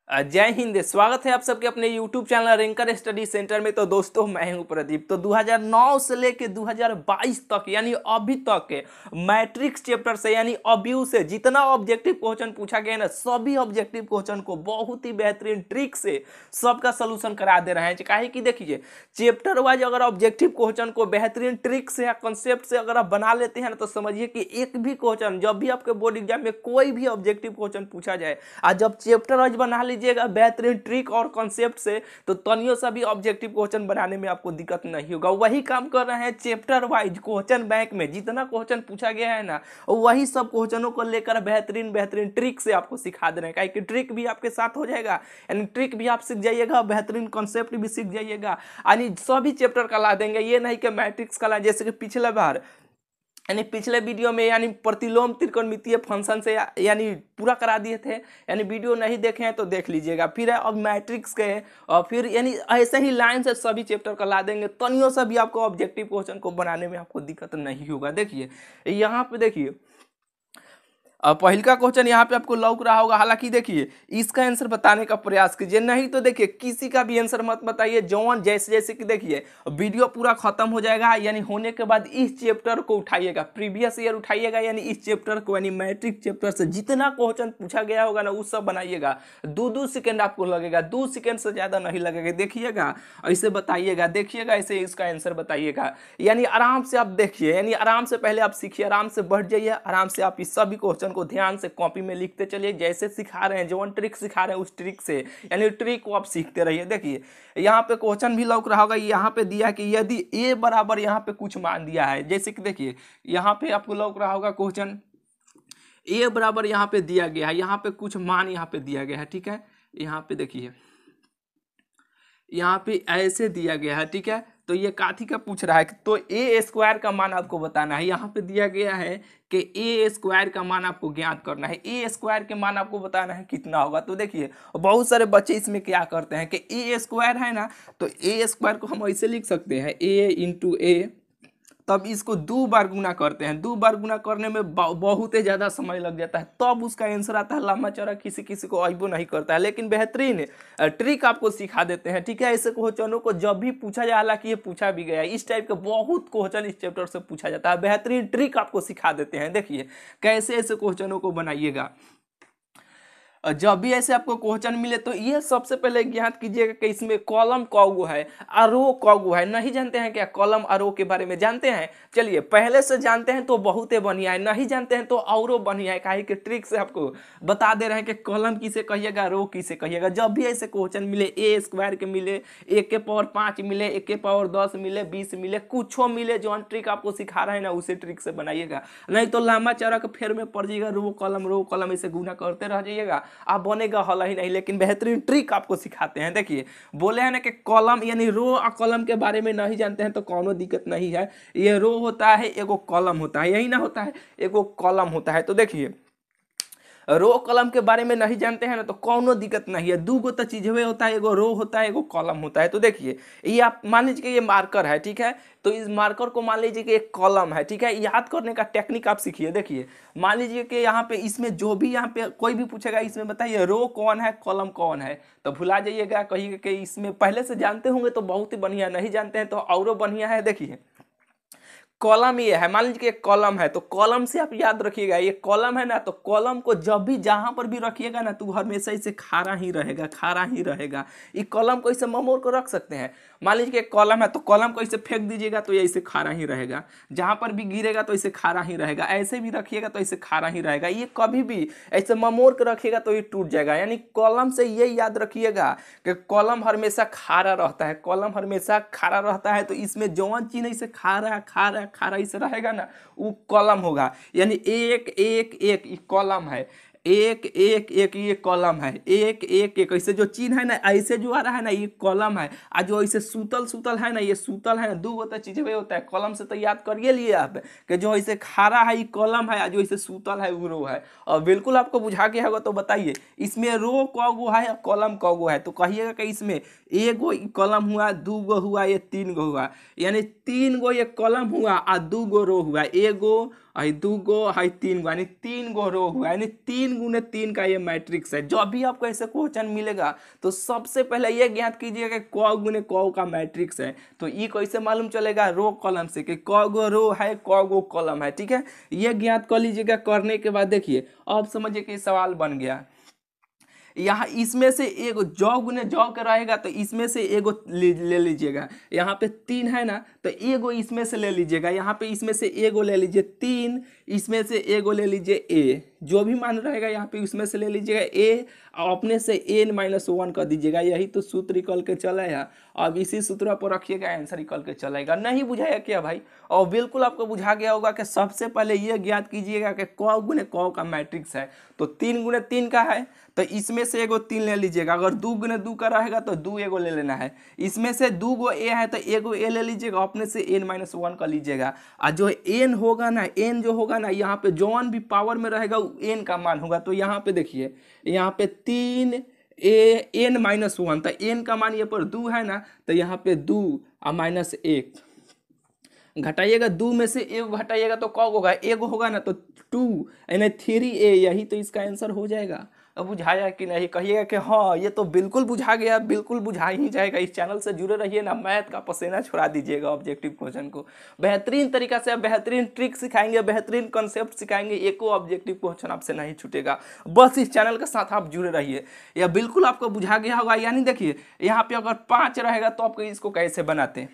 जय हिंद। स्वागत है आप सबके अपने YouTube चैनल रिंकर स्टडी सेंटर में। तो दोस्तों मैं हूं प्रदीप। तो 2009 से लेके 2022 तक यानी अभी तक के मैट्रिक्स चैप्टर से यानी अब्यू से जितना ऑब्जेक्टिव क्वेश्चन पूछा गया है ना, सभी ऑब्जेक्टिव क्वेश्चन को बहुत ही बेहतरीन ट्रिक से सबका सलूशन करा दे रहे हैं। काहे कि देखिए, चैप्टर वाइज अगर ऑब्जेक्टिव क्वेश्चन को बेहतरीन ट्रिक से या कॉन्सेप्ट से अगर आप बना लेते हैं ना, तो समझिए कि एक भी क्वेश्चन जब भी आपके बोर्ड एग्जाम में कोई भी ऑब्जेक्टिव क्वेश्चन पूछा जाए, आज जब चैप्टर वाइज बना लीजिएगा बेहतरीन ट्रिक और कॉन्सेप्ट से, तो तनियों सा भी ऑब्जेक्टिव क्वेश्चन बनाने में आपको दिक्कत नहीं होगा। वही काम कर रहे हैं चैप्टर वाइज क्वेश्चन बैंक में। जितना क्वेश्चन पूछा गया है ना, वही सब क्वेश्चनों को लेकर बेहतरीन बेहतरीन ट्रिक से आपको सिखा दे रहे हैं। कि ट्रिक भी आपके साथ हो जाएगा, यानी ट्रिक भी आप सीख जाइएगा, बेहतरीन कॉन्सेप्ट भी सीख जाइएगा, यानी सभी चैप्टर का ला देंगे। ये नहीं कि मैट्रिक्स का ला, जैसे कि पिछले बार यानी पिछले वीडियो में यानी प्रतिलोम त्रिकोणमितीय फंक्शन से यानी पूरा करा दिए थे। यानी वीडियो नहीं देखे हैं तो देख लीजिएगा। फिर अब मैट्रिक्स के और फिर यानी ऐसे ही लाइन से सभी चैप्टर का ला देंगे। तनियों से भी आपको ऑब्जेक्टिव क्वेश्चन को बनाने में आपको दिक्कत नहीं होगा। देखिए यहाँ पे देखिए, अब पहला क्वेश्चन यहाँ पे आपको लौक रहा होगा। हालांकि देखिए इसका आंसर बताने का प्रयास कीजिए, नहीं तो देखिए किसी का भी आंसर मत बताइए। जौन जैसे जैसे कि देखिए वीडियो पूरा खत्म हो जाएगा, यानी होने के बाद इस चैप्टर को उठाइएगा, प्रीवियस ईयर उठाइएगा, यानी इस चैप्टर को यानी मैट्रिक चैप्टर से जितना क्वेश्चन पूछा गया होगा ना, वो सब बनाइएगा। 2-2 सेकेंड आपको लगेगा, 2 सेकेंड से ज़्यादा नहीं लगेगा। देखिएगा ऐसे बताइएगा, देखिएगा ऐसे इसका आंसर बताइएगा। यानी आराम से आप देखिए, यानी आराम से पहले आप सीखिए, आराम से बढ़ जाइए, आराम से आप इस सभी क्वेश्चन को ध्यान से कॉपी में लिखते चलिए। जैसे सिखा रहे हैं, जो ट्रिक सिखा रहे हैं उस ट्रिक से यानी ट्रिक को आप सीखते रहिए। देखिए यहाँ पे क्वेश्चन भी लौक रहा होगा। यहाँ पे दिया कि यदि a बराबर यहाँ पे कुछ मान दिया है, जैसे कि देखिए यहाँ पे आपको लौक रहा होगा क्वेश्चन a बराबर यहाँ पे दिया गया है, यहाँ पे कुछ मान यहाँ पे दिया गया है। ठीक है, यहाँ पे देखिए यहाँ पे ऐसे दिया गया है। ठीक है, तो ये काथी का पूछ रहा है, तो ए स्क्वायर का मान आपको बताना है। यहाँ पे दिया गया है कि ए स्क्वायर का मान आपको ज्ञात करना है। ए स्क्वायर के मान आपको बताना है कितना होगा। तो देखिए बहुत सारे बच्चे इसमें क्या करते हैं कि ए स्क्वायर है ना, तो ए स्क्वायर को हम ऐसे लिख सकते हैं ए इंटू ए, तब इसको 2 बार गुना करते हैं। 2 बार गुना करने में बहुत ही ज़्यादा समय लग जाता है, तब उसका आंसर आता है। लंबा चौड़ा किसी किसी को अइबो नहीं करता है, लेकिन बेहतरीन ट्रिक आपको सिखा देते हैं। ठीक है, ऐसे क्वेश्चनों को जब भी पूछा जाए, हालांकि ये पूछा भी गया है, इस टाइप के बहुत क्वेश्चन इस चैप्टर से पूछा जाता है। बेहतरीन ट्रिक आपको सिखा देते हैं। देखिए कैसे ऐसे क्वेश्चनों को बनाइएगा। जब भी ऐसे आपको क्वेश्चन मिले तो ये सबसे पहले ज्ञात कीजिएगा कि इसमें कॉलम कौगो है, अरो कौगो है। नहीं जानते हैं क्या कॉलम अरो के बारे में? जानते हैं, चलिए पहले से जानते हैं तो बहुत ही बढ़िया है, नहीं जानते हैं तो औरो बढ़िया है। काहे कि ट्रिक से आपको बता दे रहे हैं कि कॉलम किसे कहिएगा, रो किसे कहिएगा। जब भी ऐसे क्वेश्चन मिले, ए स्क्वायर के मिले, 1 के पावर 5 मिले, 1 के पावर 10 मिले, 20 मिले, कुछ मिले, जो ट्रिक आपको सिखा रहे हैं ना उसे ट्रिक से बनाइएगा। नहीं तो लंबा चौड़ा के फेर में पड़ जाइएगा, रो कॉलम ऐसे गुना करते रह जाइएगा, आप बनेगा हल ही नहीं। लेकिन बेहतरीन ट्रिक आपको सिखाते हैं। देखिए बोले हैं ना कि कॉलम यानी रो और कॉलम के बारे में नहीं जानते हैं तो कोनो दिक्कत नहीं है। ये रो होता है, एगो कॉलम होता है, यही ना होता है, एगो कॉलम होता है। तो देखिए रो कॉलम के बारे में नहीं जानते हैं ना, तो कोनो दिक्कत नहीं है। 2 गो तो चीज हुए होता है, एगो रो होता है, एगो कॉलम होता है। तो देखिए ये आप मान लीजिए कि ये मार्कर है। ठीक है, तो इस मार्कर को मान लीजिए कि एक कॉलम है। ठीक है, याद करने का टेक्निक आप सीखिए। देखिए मान लीजिए कि यहाँ पे इसमें जो भी यहाँ पे कोई भी पूछेगा, इसमें बताइए रो कौन है, कॉलम कौन है, तो भुला जाइएगा, कहिएगा कि इसमें पहले से जानते होंगे तो बहुत ही बढ़िया, नहीं जानते हैं तो औरो बढ़िया है। देखिए कॉलम ये है, मान लीजिए कि एक कॉलम है, तो कॉलम से आप याद रखिएगा, ये कॉलम है ना, तो कॉलम को जब भी जहां पर भी रखिएगा ना, तो हमेशा इसे खारा ही रहेगा, खारा ही रहेगा। ये कॉलम को इसे ममोड़ को रख सकते हैं। मान लीजिए कि एक कॉलम है, तो कॉलम को इसे फेंक दीजिएगा तो ये इसे खारा ही रहेगा। जहां पर भी गिरेगा तो इसे खारा ही रहेगा, ऐसे भी रखिएगा तो इसे खारा ही रहेगा। ये कभी भी ऐसे ममोड़ के रखिएगा तो ये टूट जाएगा। यानी कॉलम से ये याद रखिएगा कि कॉलम हमेशा खारा रहता है, कॉलम हमेशा खारा रहता है। तो इसमें जौन चीज इसे खारा खारा खारा इसे रहेगा ना, वो कॉलम होगा। यानी 1 1 1 ये कॉलम है, 1 1 1 ये कॉलम है, 1 1 1 ऐसे जो चिन्ह है ना, ऐसे जो आ रहा है ना, ये कॉलम है। और जो ऐसे सूतल सूतल है ना, ये सूतल है ना, 2 होता चीजें होता है। कॉलम से तो याद करिए लिए आप कि जो ऐसे खारा है ये कॉलम है, और जो ऐसे सूतल है वो रो है। और बिल्कुल आपको बुझा के होगा तो बताइए इसमें रो कौगो है और कॉलम कौगो है? तो कहिएगा कि इसमें 1 गो कॉलम हुआ, 2 गो हुआ, ये 3 गो हुआ। यानी 3 गो ये कॉलम हुआ और 2 गो रो हुआ। 1 गो आई 2 गो आई 3 गो, यानी 3 गो रो हुआ, यानी 3 गुने 3 का ये मैट्रिक्स है। जब भी आपको ऐसे क्वेश्चन मिलेगा तो सबसे पहले ये ज्ञात कीजिएगा क गुने क का मैट्रिक्स है। तो ये कैसे मालूम चलेगा? रो कॉलम से, कि क गो रो है क गो कॉलम है, ठीक है। ये ज्ञात कर लीजिएगा। करने के बाद देखिए अब समझिए कि सवाल बन गया। यहाँ इसमें से एगो जौ गुने जौ का रहेगा तो इसमें से एगो ले लीजिएगा। यहाँ पे 3 है ना, तो एगो इसमें से ले लीजिएगा। यहाँ पे इसमें से एगो ले लीजिए 3, इसमें से एगो ले लीजिए ए, जो भी मान रहेगा यहाँ पे उसमें से ले लीजिएगा ए, और अपने से n-1 कर दीजिएगा। यही तो सूत्र निकल के चला है। अब इसी सूत्र पर रखिएगा, आंसर निकल के चलेगा। नहीं बुझाया क्या भाई? और बिल्कुल आपको बुझा गया होगा कि सबसे पहले ये ज्ञात कीजिएगा कि क गुने क का मैट्रिक्स है। तो 3 गुने 3 का है तो इसमें से एगो 3 ले लीजिएगा। अगर 2 गुने 2 का रहेगा तो 2 एगो ले लेना है। इसमें से 2 गो ए है तो एगो ए ले लीजिएगा, अपने से n-1 कर लीजिएगा। और जो n होगा ना, n जो होगा ना, यहाँ पे जौन भी पावर में रहेगा वो n का मान होगा। तो यहाँ पे देखिए, यहाँ पे 3 n-1, तो n का मान ये पर 2 है ना, तो यहाँ पे 2 और -1 घटाइएगा। 2 में से 1 घटाइएगा तो कौन होगा? एगो होगा ना, तो 2 यानी 3a, यही तो इसका आंसर हो जाएगा। अब बुझाया कि नहीं? कहिएगा कि हाँ ये तो बिल्कुल बुझा गया, बिल्कुल बुझा ही जाएगा। इस चैनल से जुड़े रहिए ना, मैथ का पसीना छुड़ा दीजिएगा। ऑब्जेक्टिव क्वेश्चन को बेहतरीन तरीका से, बेहतरीन ट्रिक सिखाएंगे, बेहतरीन कॉन्सेप्ट सिखाएंगे। एको ऑब्जेक्टिव क्वेश्चन आपसे नहीं छूटेगा। बस इस चैनल के साथ आप जुड़े रहिए। यह बिल्कुल आपको बुझा गया होगा। यानी देखिए यहाँ पे अगर 5 रहेगा तो आपको इसको कैसे बनाते,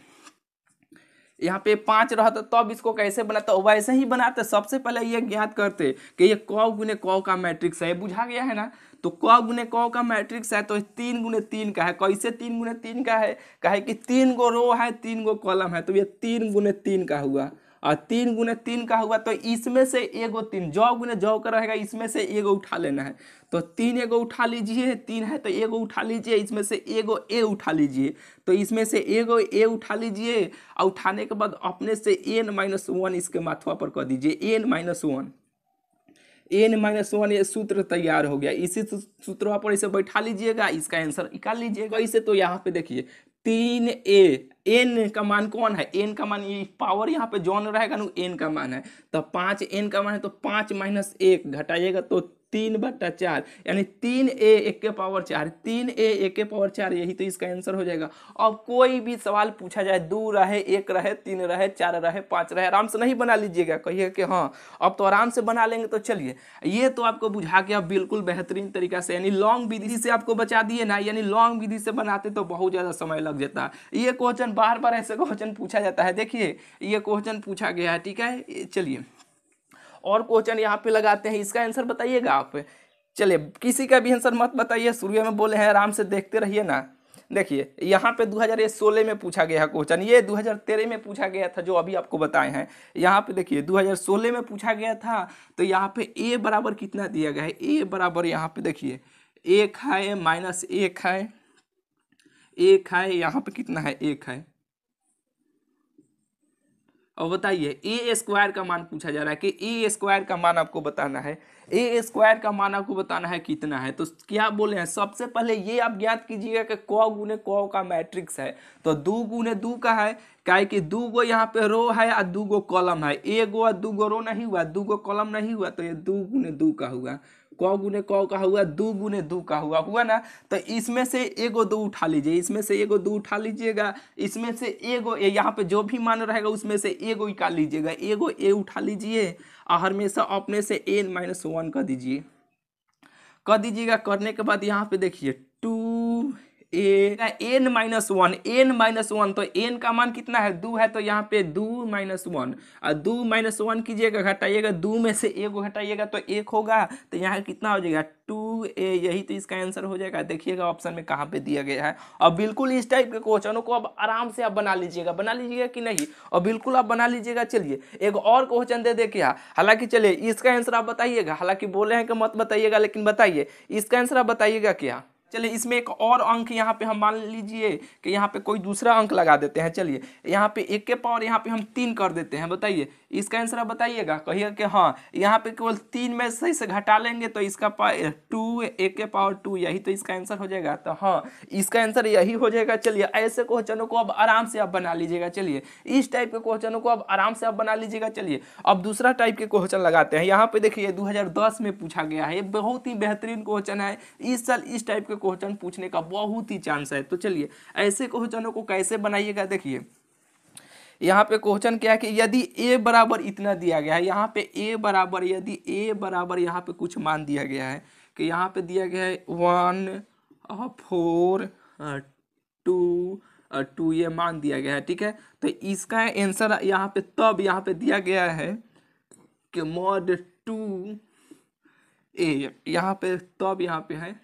यहाँ पे 5 रहता तब इसको कैसे बनाते? वैसे ही बनाते। सबसे पहले ये ज्ञात करते कि ये क गुने क का मैट्रिक्स है। बुझा गया है ना? तो क गुने क का मैट्रिक्स है तो 3 गुने 3 का है। कैसे 3 गुने 3 का है? कहे कि 3 गो रो है, 3 गो कॉलम है, तो ये 3 गुने 3 का हुआ। और 3 गुने 3 का हुआ तो इसमें से एगो 3 जौ गुने जौ का रहेगा, इसमें से एगो उठा लेना है। तो 3 एगो उठा लीजिए, 3 है तो एगो उठा लीजिए, इसमें से एगो ए उठा लीजिए। तो इसमें से एगो ए उठा लीजिए और उठाने के बाद अपने से n-1 इसके माथवा पर कर दीजिए। n-1 ये सूत्र तैयार हो गया। इसी सूत्र पर इसे बैठा लीजिएगा, इसका आंसर निकाल लीजिएगा। इसे तो यहाँ पे देखिए 3a, n का मान कौन है? n का मान, ये पावर यहाँ पे जौन रहेगा ना n का मान है। तो 5 n का मान है तो 5 - 1 घटाइएगा तो 3/4, यानी 3a 1 के पावर 4, 3a 1 के पावर 4, यही तो इसका आंसर हो जाएगा। अब कोई भी सवाल पूछा जाए, 2 रहे, 1 रहे, 3 रहे, 4 रहे, 5 रहे, आराम से नहीं बना लीजिएगा। कहिए कि हाँ अब तो आराम से बना लेंगे। तो चलिए ये तो आपको बुझा के अब बिल्कुल बेहतरीन तरीका से, यानी लॉन्ग विधि से आपको बचा दिए ना। यानी लॉन्ग विधि से बनाते तो बहुत ज़्यादा समय लग जाता। ये क्वेश्चन बार बार ऐसे क्वेश्चन पूछा जाता है। देखिए ये क्वेश्चन पूछा गया है, ठीक है। चलिए और क्वेश्चन यहाँ पे लगाते हैं, इसका आंसर बताइएगा आप। चलिए किसी का भी आंसर मत बताइए, शुरू में बोले हैं, आराम से देखते रहिए ना। देखिए यहाँ पे 2016 में पूछा गया है क्वेश्चन, ये 2013 में पूछा गया था जो अभी आपको बताए हैं। यहाँ पे देखिए 2016 में पूछा गया था। तो यहाँ पे a बराबर कितना दिया गया है? a बराबर यहाँ पे देखिए 1 है, -1 है, 1 है, यहाँ पे कितना है? 1 है। और बताइए ए स्क्वायर का मान पूछा जा रहा है कि ए स्क्वायर का मान आपको बताना है। ए स्क्वायर का मान आपको बताना है कितना है। तो क्या बोले हैं? सबसे पहले ये आप ज्ञात कीजिएगा कि क गुने क का मैट्रिक्स है। तो 2 गुने 2 का है, क्या कि 2 गो यहाँ पे रो है और 2 गो कॉलम है। एगो और 2 गो रो नहीं हुआ, 2 गो कॉलम नहीं हुआ, तो ये 2 गुने 2 का हुआ। क गुने क का हुआ, 2 गुने 2 का हुआ ना। तो इसमें से एगो 2 उठा लीजिए, इसमें से एगो 2 उठा लीजिएगा, इसमें से एगो यहाँ पे जो भी मान रहेगा उसमें से एगो निकाल लीजिएगा, एगो ए उठा लीजिए और हमेशा अपने से n-1 कर दीजिए। कर दीजिएगा। करने के बाद यहाँ पे देखिए 2a n-1, तो n का मान कितना है? 2 है, तो यहाँ पे 2 - 1 और 2 - 1 कीजिएगा, घटाइएगा, 2 में से 1 घटाइएगा तो 1 होगा। तो यहाँ कितना हो जाएगा? 2a, यही तो इसका आंसर हो जाएगा। देखिएगा ऑप्शन में कहाँ पे दिया गया है। और बिल्कुल इस टाइप के क्वेश्चनों को अब आराम से आप बना लीजिएगा कि नहीं? और बिल्कुल आप बना लीजिएगा। चलिए एक और क्वेश्चन दे क्या, हालांकि चलिए इसका आंसर आप बताइएगा। हालांकि बोले हैं कि मत बताइएगा, लेकिन बताइए इसका आंसर आप बताइएगा क्या। चलिए इसमें एक और अंक यहाँ पे हम मान लीजिए कि यहाँ पे कोई दूसरा अंक लगा देते हैं। चलिए यहाँ पे 1 के पावर यहाँ पे हम 3 कर देते हैं। बताइए इसका आंसर आप बताइएगा, कहिएगा कि हाँ यहाँ पे केवल 3 में से इसे घटा लेंगे तो इसका 2 एक के पावर 2 यही तो इसका आंसर हो जाएगा। तो हाँ इसका आंसर यही हो जाएगा। चलिए ऐसे क्वेश्चनों को अब आराम से आप बना लीजिएगा। चलिए इस टाइप के क्वेश्चनों को अब आराम से आप बना लीजिएगा। चलिए अब दूसरा टाइप के क्वेश्चन लगाते हैं। यहाँ पे देखिए 2010 में पूछा गया है, ये बहुत ही बेहतरीन क्वेश्चन है। इस साल इस टाइप के क्वेश्चन पूछने का बहुत ही चांस है। तो चलिए ऐसे क्वेश्चनों को कैसे बनाइएगा। देखिए यहाँ पे क्वेश्चन क्या है कि यदि a बराबर इतना दिया गया है, यहाँ पे a बराबर, यदि a बराबर यहाँ पे कुछ मान दिया गया है कि यहाँ पे दिया गया है 1 4 2 2 ये मान दिया गया है, ठीक है। तो इसका आंसर यहाँ पे तब यहाँ पे दिया गया है कि mod 2a, यहाँ पे तब यहाँ पे है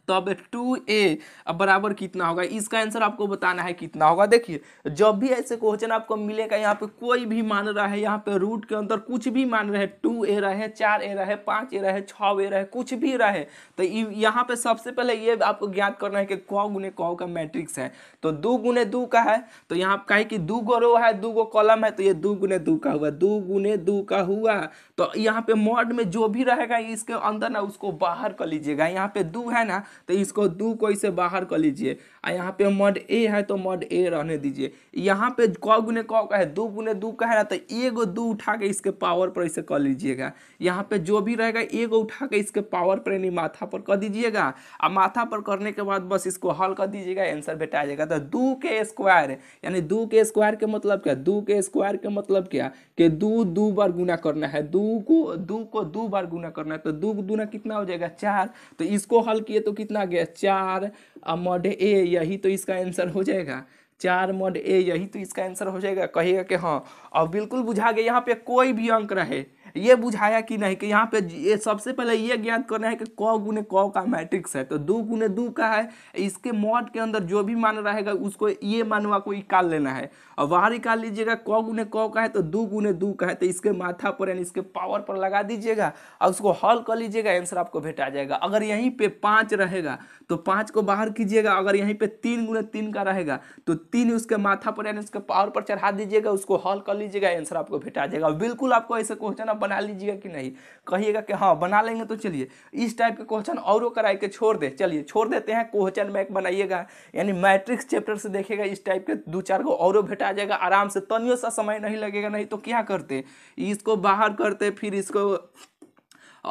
तब 2a अब बराबर कितना होगा, इसका आंसर आपको बताना है कितना होगा। देखिए जब भी ऐसे क्वेश्चन आपको मिलेगा, यहाँ पे कोई भी मान रहा है, यहाँ पे रूट के अंदर कुछ भी मान रहे, 2a रहे, 4a रहे, 5a रहे, 6a रहे, कुछ भी रहे, तो यहाँ पे सबसे पहले ये आपको ज्ञात करना है कि क गुने क का मैट्रिक्स है। तो 2 गुने 2 का है, तो यहाँ कहे कि 2 गो रो है, 2 गो कॉलम है, तो ये 2 गुने 2 का हुआ, 2 गुने 2 का हुआ। तो यहाँ पे मॉड में जो भी रहेगा इसके अंदर ना उसको बाहर कर लीजिएगा। यहाँ पे 2 है ना, तो इसको 2 को इसे बाहर कर लीजिए। और यहाँ पे मॉड ए है तो मॉड ए रहने दीजिए। यहाँ पे क गुने क का है, 2 गुने 2 का है ना, तो एगो 2 उठा के इसके पावर पर इसे कर लीजिएगा। यहाँ पे जो भी रहेगा एगो उठा के इसके पावर पर यानी माथा पर कर दीजिएगा। और माथा पर करने के बाद बस इसको हल कर दीजिएगा, आंसर बेटा आ जाएगा। तो 2 के स्क्वायर यानी 2 के स्क्वायर के मतलब क्या, 2 के स्क्वायर के मतलब क्या कि 2 बार गुना करना है, 2 को 2 बार गुना करना है। तो 2 गुना कितना हो जाएगा 4। तो इसको हल किए तो कितना गया 4 मॉड ए, यही तो इसका आंसर हो जाएगा। 4 मॉड ए यही तो इसका आंसर हो जाएगा। कहिएगा कि हाँ अब बिल्कुल बुझा गया। यहाँ पे कोई भी अंक रहे, ये बुझाया कि नहीं कि यहाँ पे ये सबसे पहले ये ज्ञात करना है कि क गुने क का मैट्रिक्स है। तो 2 गुने 2 का है, इसके मॉड के अंदर जो भी मान रहेगा उसको ये मानवा को निकाल लेना है और बाहर निकाल लीजिएगा। क गुने क का है तो 2 गुने 2 का है, तो इसके माथा पर यानी इसके पावर पर लगा दीजिएगा और उसको हल कर लीजिएगा, आंसर आपको भेटा जाएगा। अगर यहीं पे 5 रहेगा तो 5 को बाहर कीजिएगा। अगर यहीं पे 3 गुने 3 का रहेगा तो 3 उसके माथा पर यानी उसके पावर पर चढ़ा दीजिएगा, उसको हल कर लीजिएगा, आंसर आपको भेटा जाएगा। बिल्कुल आपको ऐसे क्वेश्चन आप बना लीजिएगा कि नहीं, कहिएगा कि हाँ बना लेंगे। तो चलिए इस टाइप के क्वेश्चन और कराए के छोड़ दे, चलिए छोड़ देते हैं। क्वेश्चन बैंक बनाइएगा यानी मैट्रिक्स चैप्टर से देखिएगा, इस टाइप के 2-4 को और भेटा जाएगा आराम से, तनियो सा समय नहीं लगेगा। नहीं तो क्या करते, इसको बाहर करते फिर इसको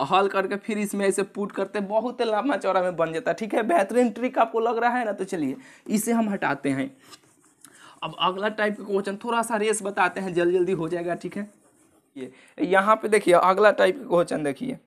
हल करके फिर इसमें ऐसे पुट करते, बहुत लंबा चौड़ा में बन जाता। ठीक है, बेहतरीन ट्रिक आपको लग रहा है ना, तो चलिए इसे हम हटाते हैं। अब अगला टाइप का क्वेश्चन थोड़ा सा रेस बताते हैं, जल्दी जल्दी हो जाएगा। ठीक है, ये यहाँ पे देखिए अगला टाइप का क्वेश्चन देखिए,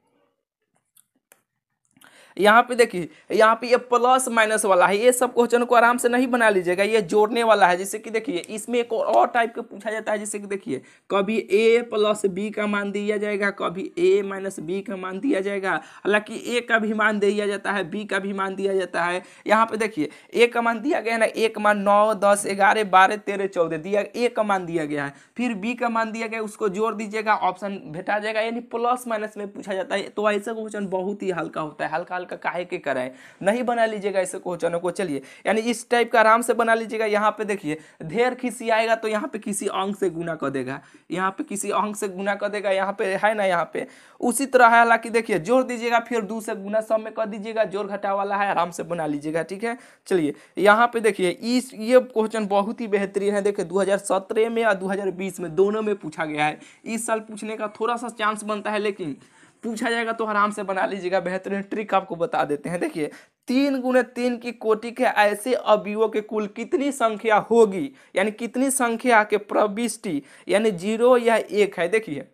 यहाँ पे देखिए, यहाँ पे ये प्लस माइनस वाला है। ये सब क्वेश्चन को आराम से नहीं बना लीजिएगा, ये जोड़ने वाला है। जैसे कि देखिए इसमें एक और टाइप का पूछा जाता है, जैसे कि देखिए कभी a प्लस b का मान दिया जाएगा, कभी a माइनस b का मान दिया जाएगा। हालांकि a का भी मान दिया जाता है, b का भी मान दिया जाता है। यहाँ पे देखिए a का मान दिया गया है ना, a का मान 9 10 11 12 13 14 दिया, a का मान दिया गया है। फिर b का मान दिया गया, उसको जोड़ दीजिएगा, ऑप्शन भेटा जाएगा। यानी प्लस माइनस में पूछा जाता है। तो ऐसा क्वेश्चन बहुत ही हल्का होता है, हल्का का काहे के कराए, नहीं बना लीजिएगा ऐसे क्वेश्चनों को। चलिए यानी इस टाइप का आराम से बना लीजिएगा। यहाँ पे देखिए ढेर खिसी आएगा तो यहाँ पे किसी अंक से गुना कर देगा, यहाँ पे किसी अंक से गुना कर देगा, यहाँ पे है ना, यहाँ पे उसी तरह है। हालांकि देखिए जोड़ दीजिएगा फिर 2 से गुना सब में कर दीजिएगा, जोड़ घटा वाला है, आराम से बना लीजिएगा। ठीक है, चलिए यहाँ पे देखिए ये क्वेश्चन बहुत ही बेहतरीन है। देखिए 2017 में और 2020 में दोनों में पूछा गया है। इस साल पूछने का थोड़ा सा चांस बनता है, लेकिन पूछा जाएगा तो आराम से बना लीजिएगा। बेहतरीन ट्रिक आपको बता देते हैं। देखिए 3 गुने 3 की कोटि के ऐसे अवयवों के कुल कितनी संख्या होगी, यानी कितनी संख्या के प्रविष्टि यानी 0 या 1 है। देखिए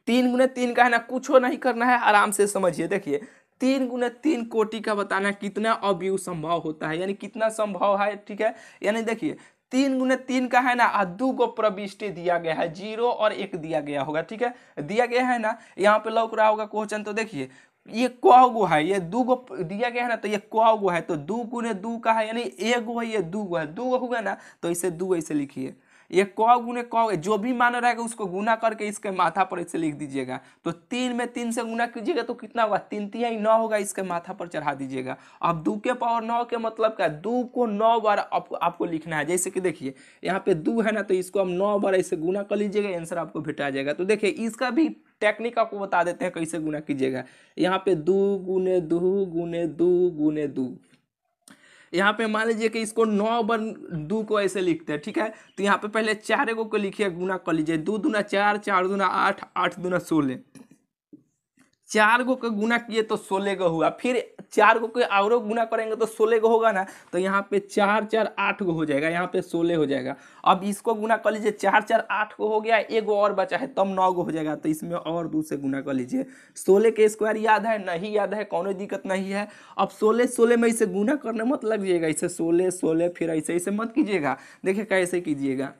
3 गुने 3 का है ना, कुछ नहीं करना है, आराम से समझिए। देखिए 3 गुने 3 कोटि का बताना है कितना अवयव संभव होता है, यानी कितना संभव है। ठीक है, यानी देखिए 3 गुने 3 का है ना, 2 को प्रविष्टि दिया गया है, 0 और 1 दिया गया होगा। ठीक है, दिया गया है ना, यहाँ पे लौक रहा होगा क्वेश्चन। तो देखिए ये क गो है, ये 2 गो दिया गया है ना, तो ये क गो है, तो 2 गुने 2 का है यानी 1 गो है, ये 2 गो है, 2 गो होगा ना, तो इसे 2 ऐसे लिखिए। ये क गुने क, जो भी मान रहेगा उसको गुना करके इसके माथा पर ऐसे लिख दीजिएगा। तो 3 में 3 से गुना कीजिएगा तो कितना होगा, 3 तिहाई 9 होगा, इसके माथा पर चढ़ा दीजिएगा। अब 2 के पावर 9 के मतलब क्या, 2 को 9 बार आपको लिखना है। जैसे कि देखिए यहाँ पे 2 है ना, तो इसको हम 9 बार ऐसे गुना कर लीजिएगा, आंसर आपको भेटा जाएगा। तो देखिए इसका भी टेक्निक आपको बता देते हैं कैसे गुना कीजिएगा। यहाँ पे 2 गुने 2 गुने 2 गुने 2, यहाँ पे मान लीजिए कि इसको 9 बार 2 को ऐसे लिखते हैं, ठीक है। तो यहाँ पे पहले 4 को लिखिए, गुना कर लीजिए, 2 दूना 4, 4 दूना 8, 8 दूना 16, 4 को गुना किए तो 16 को हुआ। फिर 4 को और गुना करेंगे तो 16 को होगा ना, तो यहाँ पे 4 4 8 को हो जाएगा, यहाँ पे 16 हो जाएगा। अब इसको गुना कर लीजिए, 4 4 8 को हो गया, एक और बचा है तब 9 को हो जाएगा, तो इसमें और 2 से गुना कर लीजिए। 16 के स्क्वायर याद है, नहीं याद है, कोई दिक्कत नहीं है। अब 16 16 में इसे गुना करने मत लगिएगा, इसे 16 16 फिर ऐसे ऐसे मत कीजिएगा। देखिए कैसे कीजिएगा,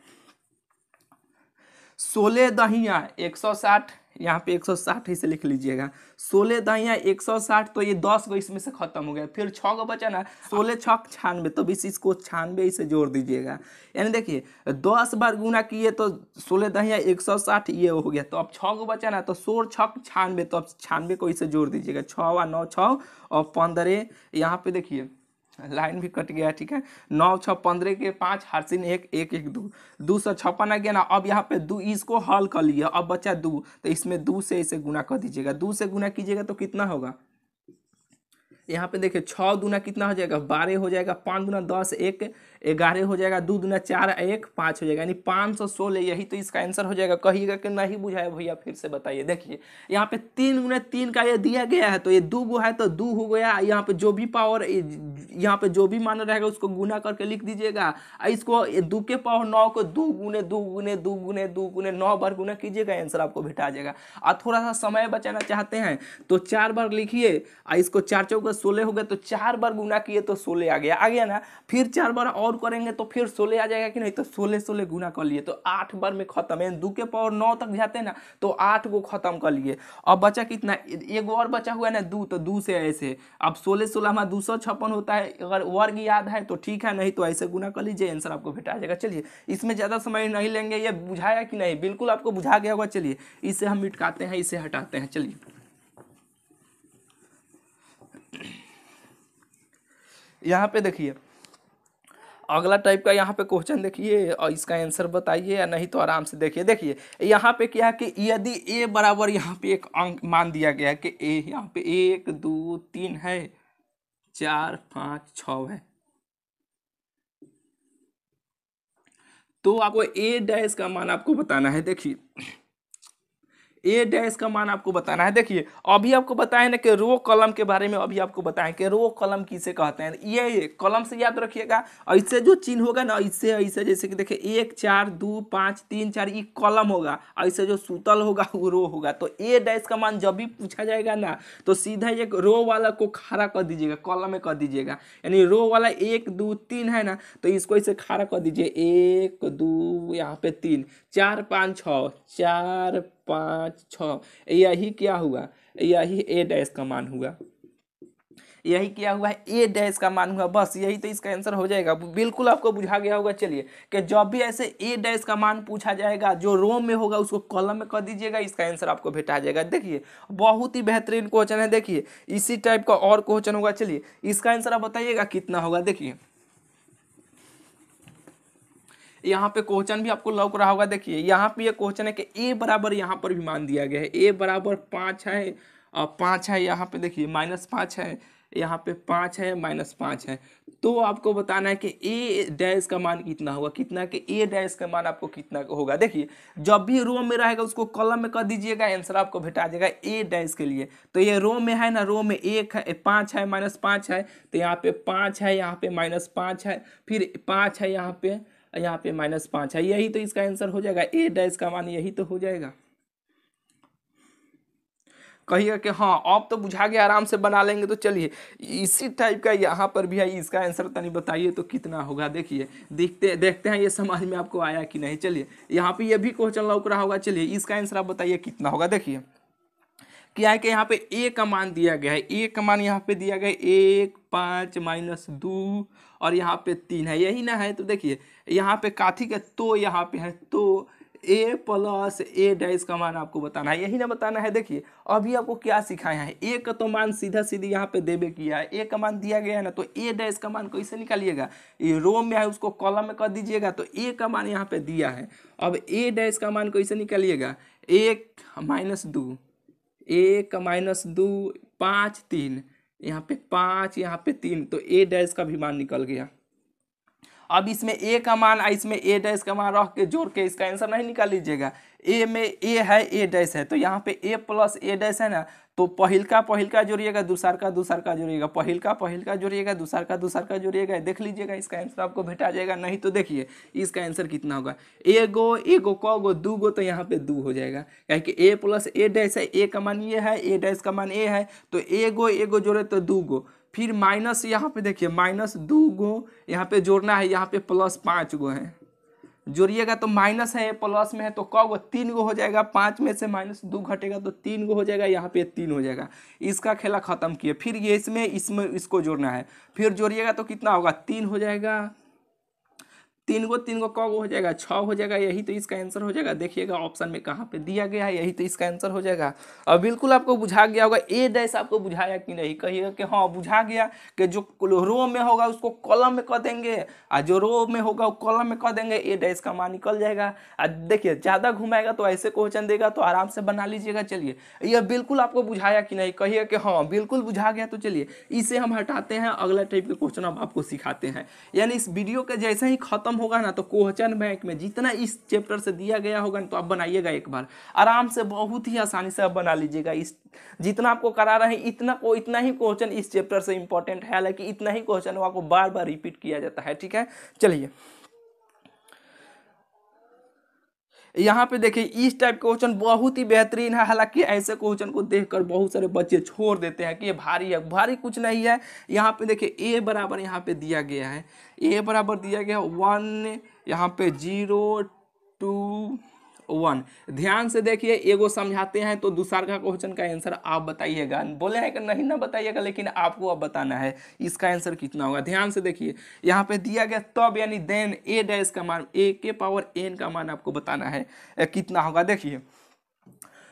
16 दहिया 160, यहाँ पे 160 इसे लिख लीजिएगा, 16 दहिया 160, तो ये 10 को इसमें से खत्म हो गया। फिर 6 को बचा ना, 16 6 96, तो बीस इसको 96 इसे जोड़ दीजिएगा। यानी देखिए 10 बार गुना किए तो 16 दहिया 160 ये हो गया। तो अब 6 को बचा ना, तो 16 6 96, तो अब 96 को इसे जोड़ दीजिएगा, 6 व 9 6 और 15, यहाँ पे देखिए लाइन भी कट गया, ठीक है। 9 6 15 के 5 हरसिन 1 1 1 2, 256 आ गया ना। अब यहाँ पे 2 इसको हल कर लिया, अब बचा 2, तो इसमें 2 से इसे गुना कर दीजिएगा। 2 से गुना कीजिएगा तो कितना होगा, यहाँ पे देखिए 6 दूना कितना हो जाएगा, 12 हो जाएगा, 5 दूना 10, 1 11 हो जाएगा, 2 दूना 4 1 5 हो जाएगा, यानी 516। यही तो इसका आंसर हो जाएगा। कहिएगा कि नहीं बुझाया भैया, फिर से बताइए। देखिए यहाँ पे 3 गुना 3 का ये दिया गया है, तो ये 2 गो है तो 2 हो गया। यहाँ पे जो भी पावर, यहाँ पे जो भी मान रहेगा उसको गुना करके लिख दीजिएगा। इसको 2 के पावर 9 को 2 गुने 2 गुने 2 गुने 2 गुने 9 बार गुना कीजिएगा, आंसर आपको भेटा जाएगा। और थोड़ा सा समय बचाना चाहते हैं तो 4 बार लिखिए, और इसको 4 चौका 16 हो गया, तो 4 बार गुना किए तो 16 आ गया ना। फिर 4 बार और करेंगे तो फिर 16 आ जाएगा कि नहीं, तो 16 16 गुना कर लिए तो 8 बार में खत्म है। 2 के पावर 9 तक जाते हैं ना, तो 8 को खत्म कर लिए। अब बचा कितना, एक और बचा हुआ है ना 2, तो 2 से ऐसे, अब 16 16 हमारा 256 होता है। अगर वर्ग याद है तो ठीक है, नहीं तो ऐसे गुना कर लीजिए, आंसर आपको भेटा जाएगा। चलिए इसमें ज़्यादा समय नहीं लेंगे। ये बुझाया कि नहीं, बिल्कुल आपको बुझा गया होगा। चलिए इसे हम मिटाते हैं, इसे हटाते हैं। चलिए यहाँ पे देखिए अगला टाइप का यहाँ पे क्वेश्चन देखिए, और इसका आंसर बताइए, या नहीं तो आराम से देखिए। देखिए यहाँ पे क्या है कि यदि a बराबर, यहाँ पे एक अंक मान दिया गया है कि a यहाँ पे 1 2 3 है, 4 5 6 है, तो आपको a डैश का मान आपको बताना है। देखिए ए डैश का मान आपको बताना है। देखिए अभी आपको बताया ना कि रो कॉलम के बारे में, अभी आपको बताएं कि रो कॉलम किसे कहते हैं। ये कॉलम से याद रखिएगा, ऐसे जो चिन्ह होगा ना, ऐसे ऐसे, जैसे कि देखिए 1 4 2 5 3 4, ये कॉलम होगा। ऐसे जो सूतल होगा वो रो होगा। तो ए डैश का मान जब भी पूछा जाएगा ना, तो सीधा एक रो वाला को खड़ा कर दीजिएगा, कॉलम में कर दीजिएगा। यानी रो वाला 1 2 3 है ना, तो इसको ऐसे खड़ा कर दीजिए, 1 2 यहाँ पे 3 4 5 6 4 5 6, यही क्या हुआ, यही ए डैश का मान हुआ। यही क्या हुआ है, ए डैश का मान हुआ। बस यही तो इसका आंसर हो जाएगा। बिल्कुल आपको बुझा गया होगा। चलिए कि जब भी ऐसे ए डैश का मान पूछा जाएगा, जो रो में होगा उसको कॉलम में कर दीजिएगा, इसका आंसर आपको भेटा जाएगा। देखिए बहुत ही बेहतरीन क्वेश्चन है। देखिए इसी टाइप का और क्वेश्चन होगा। चलिए इसका आंसर आप बताइएगा कितना होगा। देखिए यहाँ पे क्वेश्चन भी आपको लौक रहा होगा। देखिए यहाँ पे ये क्वेश्चन है कि ए बराबर, यहाँ पर भी मान दिया गया है, ए बराबर 5 है और 5 है, यहाँ पे देखिए -5 है, यहाँ पे 5 है -5 है। तो आपको बताना है कि ए डैश का मान कितना होगा, कितना कि ए डैश का मान आपको कितना होगा। देखिए जब भी रो में रहेगा उसको कॉलम में कर दीजिएगा, आंसर आपको भेटा जाएगा ए डैश के लिए। तो ये रो में है ना, रो में 1 है, 5 है -5 है, तो यहाँ पे 5 है, यहाँ पे -5 है, फिर 5 है, यहाँ पे -5 है। यही तो इसका आंसर हो जाएगा, ए डैश का मान यही तो हो जाएगा। कहिएगा कि हाँ अब तो बुझा गया, आराम से बना लेंगे। तो चलिए इसी टाइप का यहाँ पर भी है, इसका आंसर तनी बताइए तो कितना होगा। देखिए देखते हैं ये समझ में आपको आया कि नहीं। चलिए यहाँ पे ये भी क्वेश्चन लौक रहा होगा। चलिए इसका आंसर आप बताइए कितना होगा। देखिए क्या है कि यहाँ पे ए का मान दिया गया है, ए का मान यहाँ पे दिया गया है 1 5 माइनस 2 और यहाँ पे 3 है, यही ना है। तो देखिए यहाँ पे काथी के तो यहाँ पे है तो a प्लस a डैश का मान आपको बताना है, यही ना बताना है। देखिए अभी आपको क्या सिखाया है, a का तो मान सीधा सीधी यहाँ पे देवे किया है, a का मान दिया गया है ना, तो a डैश का मान कैसे निकालिएगा, ये रो में है उसको कॉलम में कर दीजिएगा। तो a का मान यहाँ पे दिया है, अब a डैश का मान कैसे निकालिएगा, 1 माइनस 2, 1 माइनस 2 5 3, यहाँ पे 5 यहाँ पे 3, तो a डैश का भी मान निकल गया। अब इसमें a का मान इसमें a डैश का मान रख के जोड़ के इसका आंसर नहीं निकाल लीजिएगा। a में a है a डैश है, तो यहाँ पे a प्लस a डैश है ना, तो पहिलका जोड़िएगा दूसर का जोड़िएगा, पहिलका जोड़िएगा दूसर का जोड़िएगा, देख लीजिएगा इसका आंसर आपको भेटा जाएगा। नहीं तो देखिए इसका आंसर कितना होगा, एगो कगो दूगो, तो यहाँ पे 2 हो जाएगा, क्योंकि a प्लस a डैश है, a का मान ये है, a डैश का मान a है, तो एगो जोड़े तो 2 गो, फिर माइनस यहाँ पे देखिए माइनस 2 गो यहाँ पे जोड़ना है, यहाँ पे प्लस 5 गो है, जोड़िएगा तो माइनस है प्लस में है तो क गो 3 गो हो जाएगा, 5 में से माइनस 2 घटेगा तो 3 गो हो जाएगा, यहाँ पे 3 हो जाएगा। इसका खेला खत्म किए, फिर ये इसमें इसको जोड़ना है, फिर जोड़िएगा तो कितना होगा 3 हो जाएगा, 3 गो क गो हो जाएगा 6 हो जाएगा, यही तो इसका आंसर हो जाएगा। देखिएगा ऑप्शन में कहाँ पे दिया गया है, यही तो इसका आंसर हो जाएगा। अब बिल्कुल आपको बुझा गया होगा, ए डैश आपको बुझाया कि नहीं, कहिएगा कि हाँ बुझा गया, कि जो रो में होगा उसको कॉलम में कर देंगे और जो रो में होगा वो कॉलम में कर देंगे, ए डैश का मान निकल जाएगा। देखिए ज़्यादा घुमाएगा तो ऐसे क्वेश्चन देगा तो आराम से बना लीजिएगा। चलिए यह बिल्कुल आपको बुझाया कि नहीं, कहिए कि हाँ बिल्कुल बुझा गया। तो चलिए इसे हम हटाते हैं, अगला टाइप के क्वेश्चन अब आपको सिखाते हैं। यानी इस वीडियो के जैसे ही खत्म होगा ना, तो क्वेश्चन बैंक में जितना इस चैप्टर से दिया गया होगा ना, तो आप बनाइएगा एक बार आराम से, बहुत ही आसानी से आप बना लीजिएगा। इस जितना आपको करा रहे हैं इतना ही क्वेश्चन इस चैप्टर से इंपॉर्टेंट है, हालांकि इतना ही क्वेश्चन आपको बार बार रिपीट किया जाता है। ठीक है, चलिए यहाँ पे देखिए इस टाइप का क्वेश्चन बहुत ही बेहतरीन है। हालांकि ऐसे क्वेश्चन को देखकर बहुत सारे बच्चे छोड़ देते हैं कि ये भारी है, भारी कुछ नहीं है। यहाँ पे देखिए a बराबर यहाँ पे दिया गया है, a बराबर दिया गया 1, यहाँ पे 0 2 1। ध्यान से देखिए, एगो समझाते हैं तो दूसर का क्वेश्चन का आंसर आप बताइएगा, बोले हैं कि नहीं ना बताइएगा, लेकिन आपको अब बताना है इसका आंसर कितना होगा। ध्यान से देखिए यहाँ पे दिया गया तब, यानी देन ए डैश का मान, ए के पावर एन का मान आपको बताना है कितना होगा। देखिए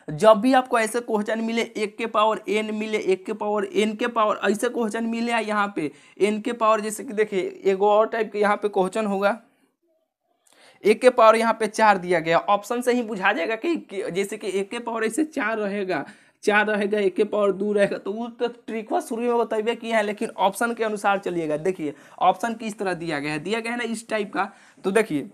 जब भी आपको ऐसे क्वेश्चन मिले, एक के पावर एन मिले, एक के पावर एन के पावर, ऐसे क्वेश्चन मिले यहाँ पे एन के पावर, जैसे कि देखिए एगो और टाइप के यहाँ पे क्वेश्चन होगा, एक के पावर यहाँ पे 4 दिया गया, ऑप्शन से ही बुझा जाएगा कि जैसे कि एक के पावर ऐसे 4 रहेगा, एक के पावर 2 रहेगा, तो वो तो ट्रिक शुरू में बताइए किया है, लेकिन ऑप्शन के अनुसार चलिएगा। देखिए ऑप्शन किस तरह दिया गया है ना इस टाइप का। तो देखिए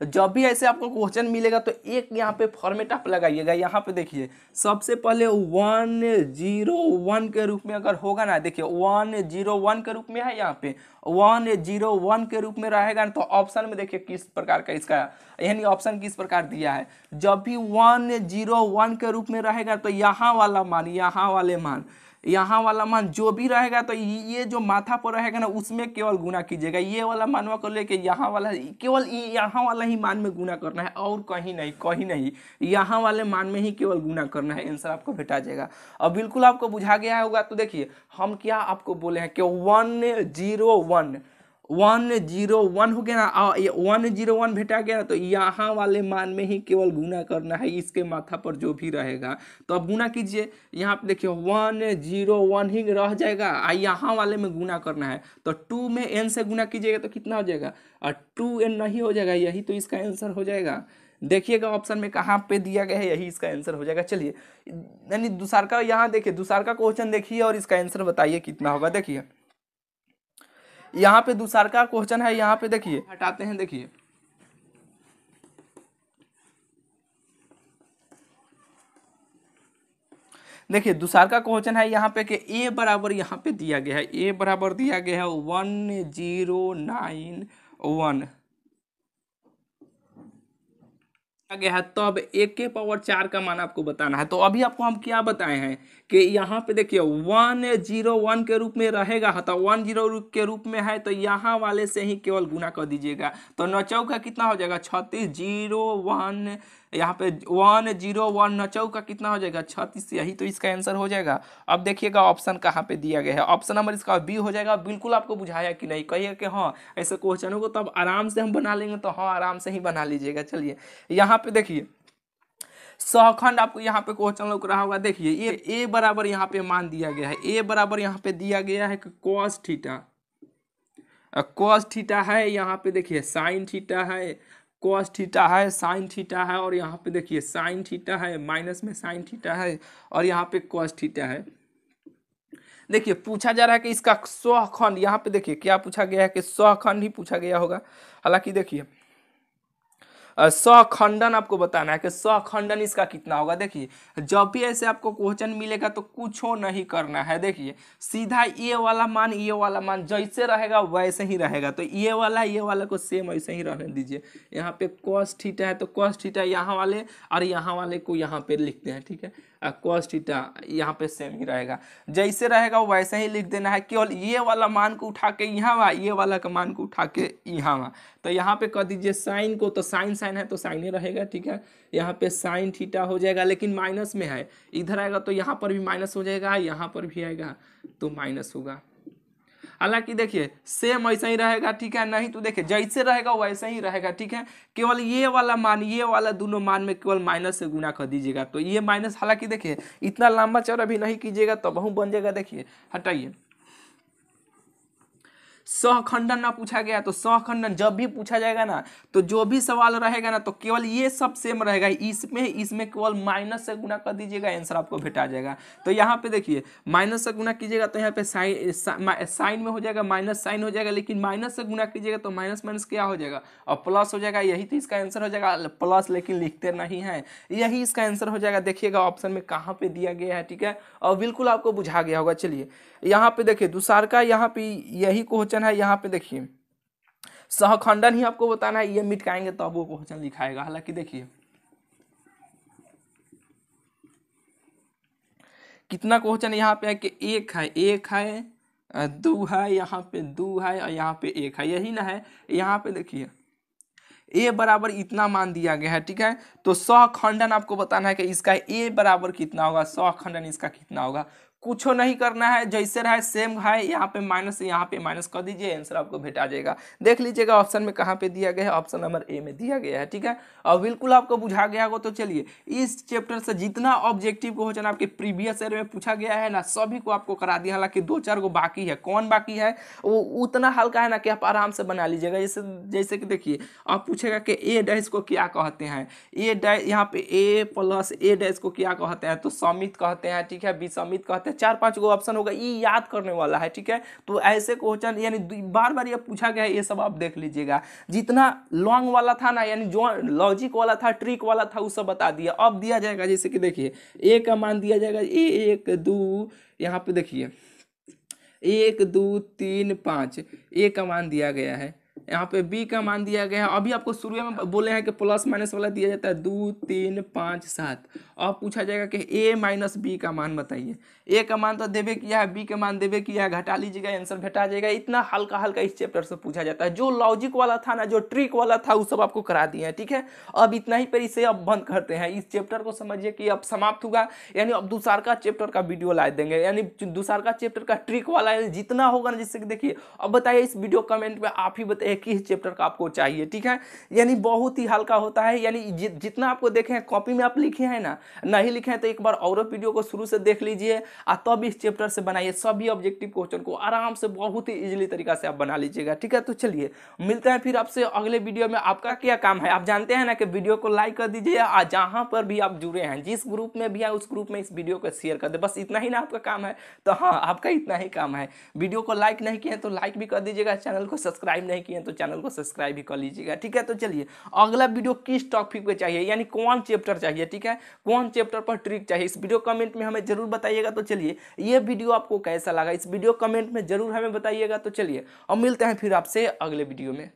जब भी ऐसे आपको क्वेश्चन मिलेगा तो एक यहाँ पे फॉर्मेट आप लगाइएगा। यहाँ पे देखिए सबसे पहले 101 के रूप में अगर होगा ना, देखिए 101 के रूप में है, यहाँ पे 101 के रूप में रहेगा ना, तो ऑप्शन में देखिए किस प्रकार का इसका यानी ऑप्शन किस प्रकार दिया है। जब भी 101 के रूप में रहेगा तो यहाँ वाला मान जो भी रहेगा, तो ये जो माथा पर रहेगा ना उसमें केवल गुना कीजिएगा, ये वाला मानवा को लेके यहाँ वाला, केवल यहाँ वाला ही मान में गुना करना है, और कहीं नहीं, यहाँ वाले मान में ही केवल गुना करना है, आंसर आपको भेटा जाएगा। अब बिल्कुल आपको बुझा गया होगा। तो देखिए हम क्या आपको बोले हैं कि 101 हो गया ना, 101 भेटा गया ना, तो यहाँ वाले मान में ही केवल गुना करना है, इसके माथा पर जो भी रहेगा। तो अब गुना कीजिए, यहाँ पे देखिए 101 ही रह जाएगा, यहाँ वाले में गुना करना है, तो 2 में n से गुना कीजिएगा तो कितना हो जाएगा, और 2n नहीं हो जाएगा, यही तो इसका आंसर हो जाएगा। देखिएगा ऑप्शन में कहाँ पे दिया गया है, यही इसका आंसर हो जाएगा। चलिए यानी दूसर का, यहाँ देखिए दूसर का क्वेश्चन देखिए और इसका आंसर बताइए कितना होगा। देखिए यहाँ पे दूसर का क्वेश्चन है, यहाँ पे देखिए हटाते हैं, देखिए दूसर का क्वेश्चन है यहाँ पे कि a बराबर यहाँ पे दिया गया है, a बराबर दिया गया है 1091 गया है, तब एक के पावर 4 का मान आपको बताना है। तो अभी आपको हम क्या बताए हैं कि यहाँ पे देखिए 101 के रूप में रहेगा, तो 10 के रूप में है, तो यहाँ वाले से ही केवल गुना कर दीजिएगा, तो 9 चौका कितना हो जाएगा 36, 0 1 यहाँ पे 1 0 1 9 का कितना हो जाएगा 36, यही तो इसका आंसर हो जाएगा। अब देखिएगा ऑप्शन कहाँ पे दिया गया है, ऑप्शन नंबर इसका बी हो जाएगा। बिल्कुल आपको बुझाया कि नहीं, कहिए कि हाँ ऐसे क्वेश्चनों को तो अब आराम से हम बना लेंगे, तो हाँ आराम से ही बना लीजिएगा। चलिए यहाँ पे देखिए सहखंड आपको यहाँ पे क्वेश्चन लग रहा होगा। देखिए ये ए बराबर यहाँ पे मान दिया गया है, ए बराबर यहाँ पे दिया गया है cos थीटा, cos थीटा है, यहाँ पे देखिए साइन थीटा है, cos थीटा है, साइन थीटा है, और यहाँ पे देखिए साइन थीटा है, माइनस में साइन थीटा है, और यहाँ पे cos थीटा है। देखिए पूछा जा रहा है कि इसका सहखंड, यहाँ पे देखिए क्या पूछा गया है कि सहखंड ही पूछा गया होगा। हालांकि देखिए सहखंडन आपको बताना है कि सहखंडन इसका कितना होगा। देखिए जब भी ऐसे आपको क्वेश्चन मिलेगा तो कुछ नहीं करना है, देखिए सीधा ये वाला मान जैसे रहेगा वैसे ही रहेगा, तो ये वाला को सेम ऐसे ही रहने दीजिए। यहाँ पे cos थीटा है तो cos थीटा यहाँ वाले और यहाँ वाले को यहाँ पे लिखते हैं, ठीक है। cos थीटा यहाँ पे सेम ही रहेगा, जैसे रहेगा वैसे ही लिख देना है। केवल ये वाला मान को उठा के यहाँ वहाँ, ये वाला का मान को उठा के यहाँ वहाँ, तो यहाँ पे कर दीजिए साइन को, तो साइन है तो साइन ही रहेगा, ठीक है। यहाँ पे साइन थीटा हो जाएगा, लेकिन माइनस में है, इधर आएगा तो यहाँ पर भी माइनस हो जाएगा, यहाँ पर भी आएगा तो माइनस होगा। हालांकि देखिए सेम ऐसा ही रहेगा, ठीक है, नहीं तो देखिए जैसे रहेगा वैसे ही रहेगा, ठीक है। केवल ये वाला मान, ये वाला दोनों मान में केवल माइनस से गुना कर दीजिएगा, तो ये माइनस, हालांकि देखिए इतना लंबा चौड़ा भी नहीं कीजिएगा तब तो बन जाएगा। देखिए हटाइए, सहखंडन ना पूछा गया तो सहखंडन जब भी पूछा जाएगा ना, तो जो भी सवाल रहेगा ना तो केवल ये सब सेम रहेगा, इसमें केवल माइनस से गुना कर दीजिएगा, आंसर आपको भेटा जाएगा। तो यहाँ पे देखिए माइनस से गुना कीजिएगा तो यहाँ पे साइन में हो जाएगा, माइनस साइन हो जाएगा, लेकिन माइनस से गुना कीजिएगा तो माइनस माइनस क्या हो जाएगा और प्लस हो जाएगा, यही तो इसका आंसर हो जाएगा प्लस, लेकिन लिखते नहीं है, यही इसका आंसर हो जाएगा। देखिएगा ऑप्शन में कहाँ पे दिया गया है, ठीक है, और बिल्कुल आपको बुझा गया होगा। चलिए यहाँ पे देखिए दूसरा का, यहाँ पे यही क्वेश्चन है, यहाँ पे देखिए सहखंडन ही आपको बताना है, ये मिटाएंगे तो अब वो क्वेश्चन लिखाएगा। हालांकि देखिए कितना क्वेश्चन यहाँ पे है कि एक है, दो है, यहाँ पे दो है और यहाँ पे एक है, यही ना है। यहाँ पे देखिए ए बराबर इतना मान दिया गया है, ठीक है। तो सहखंडन आपको बताना है कि इसका ए बराबर कितना होगा, सहखंडन इसका कितना होगा। कुछ नहीं करना है, जैसे रहा सेम है, यहाँ पे माइनस कर दीजिए, आंसर आपको भेटा जाएगा। देख लीजिएगा ऑप्शन में कहाँ पे दिया गया है, ऑप्शन नंबर ए में दिया गया है, ठीक है। और बिल्कुल आपको बुझा गया होगा। तो चलिए इस चैप्टर से जितना ऑब्जेक्टिव क्वेश्चन आपके प्रीवियस ईयर में पूछा गया है ना, सभी को आपको करा दिया। हालांकि 2-4 को बाकी है, कौन बाकी है वो उतना हल्का है ना कि आप आराम से बना लीजिएगा। जैसे कि देखिए आप पूछेगा कि ए डैश को क्या कहते हैं, ए डैश, यहाँ पे ए प्लस ए डैश को क्या कहते हैं, तो समित कहते हैं, ठीक है, विसमित कहते हैं। 4-5 गो ऑप्शन होगा, ये याद करने वाला है, ठीक है। तो ऐसे क्वेश्चन यानी बार बार ये पूछा गया है, ये सब आप देख लीजिएगा। जितना लॉन्ग वाला था ना, यानी जो लॉजिक वाला था, ट्रिक वाला था, वो सब बता दिया। अब दिया जाएगा, जैसे कि देखिए ए का मान दिया जाएगा, 1 2, यहाँ पे देखिए 1 2 3 5, ए का मान दिया गया है, यहाँ पे बी का मान दिया गया है। अभी आपको शुरू में बोले हैं कि प्लस माइनस वाला दिया जाता है 2 3 5 7। अब पूछा जाएगा कि ए माइनस बी का मान बताइए। ए का मान तो देवे किया है, बी का मान देवे किया है, घटा लीजिएगा, आंसर भेटा जाएगा। इतना हल्का हल्का इस चैप्टर से पूछा जाता है। जो लॉजिक वाला था ना, जो ट्रिक वाला था, वो सब आपको करा दिए हैं, ठीक है। अब इतना ही पर इसे अब बंद करते हैं। इस चैप्टर को समझिए कि अब समाप्त होगा, यानी अब दूसरा का चैप्टर का वीडियो ला देंगे, यानी दूसरा का चैप्टर का ट्रिक वाला जितना होगा ना, जिससे कि देखिए अब बताइए इस वीडियो कमेंट में आप ही बताइए किस चैप्टर का आपको चाहिए, ठीक है। यानी बहुत ही हल्का होता है, यानी जितना आपको देखे हैं कॉपी में आप लिखे हैं ना, नहीं लिखे हैं तो एक बार और वीडियो को शुरू से देख लीजिए और तब इस चैप्टर से बनाइए। सभी ऑब्जेक्टिव क्वेश्चन को आराम से बहुत ही इजीली तरीका से आप बना लीजिएगा, ठीक है। तो चलिए मिलते हैं फिर आपसे अगले वीडियो में। आपका क्या काम है, आप जानते हैं ना कि वीडियो को लाइक कर दीजिए और जहां पर भी आप जुड़े हैं, जिस ग्रुप में भी है उस ग्रुप में इस वीडियो को शेयर कर दे। बस इतना ही ना आपका काम है। तो हाँ, आपका इतना ही काम है। वीडियो को लाइक नहीं किए तो लाइक भी कर दीजिएगा, चैनल को सब्सक्राइब नहीं किए तो चैनल को सब्सक्राइब भी कर लीजिएगा, ठीक है। तो चलिए अगला वीडियो किस टॉपिक पे चाहिए, यानी कौन चैप्टर चाहिए, ठीक है, कौन चैप्टर पर ट्रिक चाहिए, इस वीडियो कमेंट में हमें जरूर बताइएगा। तो चलिए ये वीडियो आपको कैसा लगा, इस वीडियो कमेंट में जरूर हमें बताइएगा। तो चलिए अब मिलते हैं फिर आपसे अगले वीडियो में।